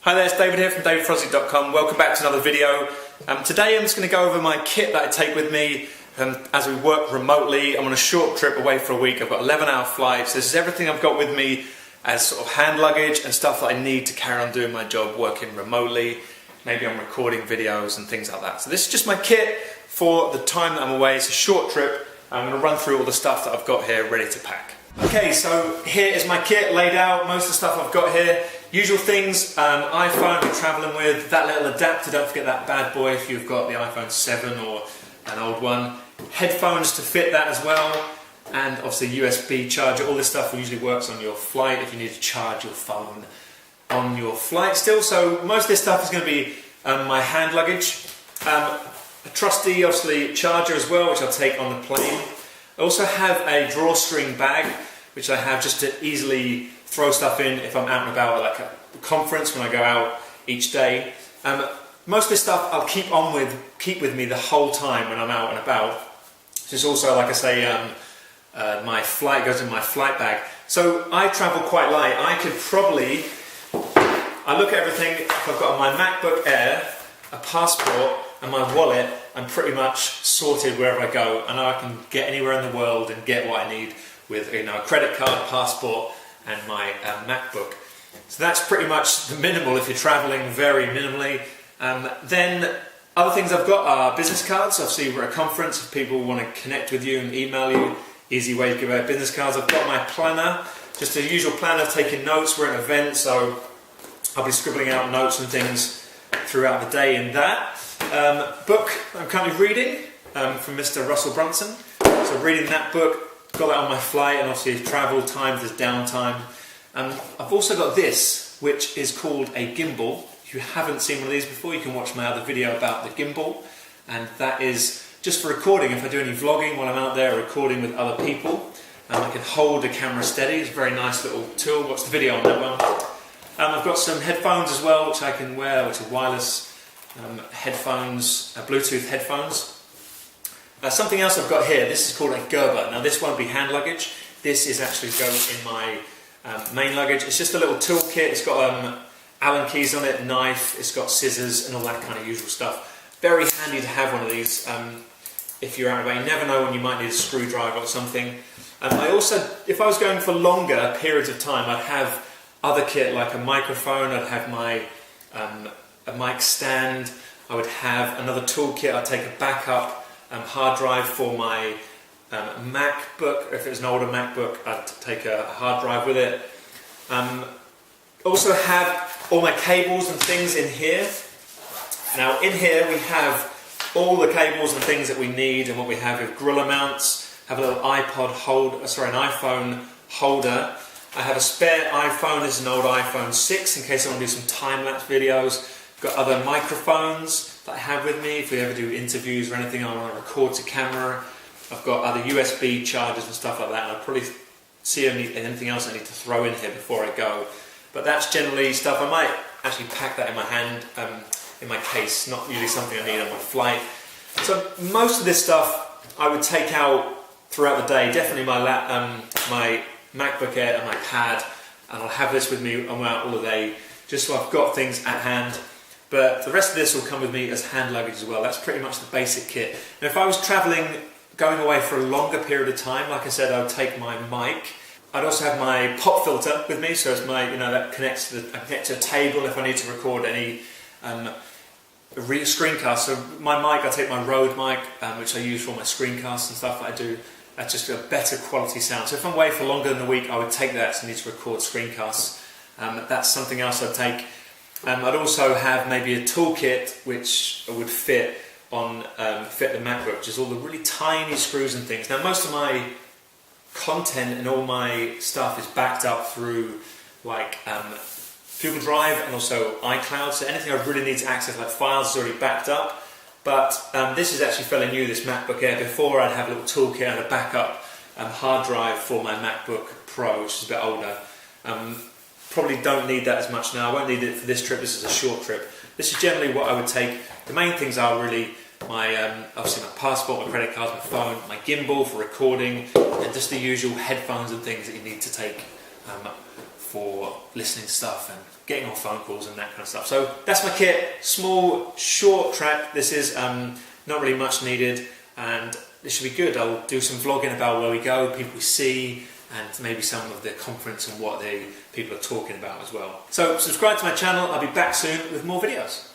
Hi there, it's David here from davidfrosdick.com. Welcome back to another video. Today I'm just going to go over my kit that I take with me as we work remotely. I'm on a short trip away for a week. I've got 11-hour flights. This is everything I've got with me as sort of hand luggage and stuff that I need to carry on doing my job working remotely. Maybe I'm recording videos and things like that. So this is just my kit for the time that I'm away. It's a short trip. I'm going to run through all the stuff that I've got here ready to pack. Okay, so here is my kit laid out. Most of the stuff I've got here. Usual things, iPhone I'm travelling with, that little adapter, don't forget that bad boy if you've got the iPhone 7 or an old one. Headphones to fit that as well, and obviously USB charger. All this stuff usually works on your flight if you need to charge your phone on your flight still. So most of this stuff is going to be my hand luggage. A trusty, obviously, charger as well, which I'll take on the plane. I also have a drawstring bag, which I have just to easily throw stuff in if I'm out and about at like a conference when I go out each day. Most of this stuff I'll keep with me the whole time when I'm out and about. So it's also, like I say, my flight goes in my flight bag. So I travel quite light. I look at everything. If I've got my MacBook Air, a passport and my wallet, I'm pretty much sorted wherever I go. I know I can get anywhere in the world and get what I need with a credit card, passport and my MacBook. So that's pretty much the minimal if you're traveling very minimally. Then other things I've got are business cards. Obviously we're at a conference, if people want to connect with you and email you, easy way to give out business cards. I've got my planner, just a usual planner, taking notes. We're at an event, so I'll be scribbling out notes and things throughout the day in that. Book I'm currently reading from Mr. Russell Brunson. So reading that book. Got that on my flight, and obviously travel time, there's downtime. I've also got this, which is called a gimbal. If you haven't seen one of these before, you can watch my other video about the gimbal, and that is just for recording. If I do any vlogging while I'm out there recording with other people, I can hold the camera steady. It's a very nice little tool. Watch the video on that one. I've got some headphones as well, which I can wear, which are wireless headphones, Bluetooth headphones. Something else I've got here, this is called a Gerber. Now this won't be hand luggage, this is actually going in my main luggage. It's just a little toolkit, it's got Allen keys on it, knife, it's got scissors and all that kind of usual stuff. Very handy to have one of these if you're out and about. You never know when you might need a screwdriver or something. I also, if I was going for longer periods of time, I'd have other kit like a microphone, I'd have my a mic stand, I would have another toolkit, I'd take a backup hard drive for my MacBook. If it was an older MacBook, I'd take a hard drive with it. Also have all my cables and things in here. Now in here we have all the cables and things that we need, and what we have is Gorilla mounts, have a little an iPhone holder. I have a spare iPhone, this is an old iPhone 6 in case I want to do some time-lapse videos. Got other microphones that I have with me if we ever do interviews or anything I want to record to camera. I've got other USB chargers and stuff like that, and I'll probably see anything else I need to throw in here before I go. But that's generally stuff. I might actually pack that in my hand, in my case, not usually something I need on my flight. So most of this stuff I would take out throughout the day, definitely my MacBook Air and my pad, and I'll have this with me on out all the day, just so I've got things at hand. But the rest of this will come with me as hand luggage as well. That's pretty much the basic kit. And if I was travelling, going away for a longer period of time, like I said, I would take my mic. I'd also have my pop filter with me, so it's my, that connects to I connect to a table if I need to record any screencast. So my mic, I take my Rode mic, which I use for my screencasts and stuff that I do. That's just a better quality sound. So if I'm away for longer than a week, I would take that, so I need to record screencasts. That's something else I'd take. I'd also have maybe a toolkit which would fit the MacBook, which is all the really tiny screws and things. Now most of my content and all my stuff is backed up through like Google Drive and also iCloud, so anything I really need to access like files is already backed up. But this is actually fairly new, this MacBook Air. Before I'd have a little toolkit and a backup hard drive for my MacBook Pro, which is a bit older. Probably don't need that as much now. I won't need it for this trip. This is a short trip. This is generally what I would take. The main things are really my obviously my passport, my credit card, my phone, my gimbal for recording, and just the usual headphones and things that you need to take for listening to stuff and getting on phone calls and that kind of stuff. So that's my kit. Small, short track. This is not really much needed, and this should be good. I'll do some vlogging about where we go, people we see, and maybe some of the conference and what people are talking about as well. So subscribe to my channel. I'll be back soon with more videos.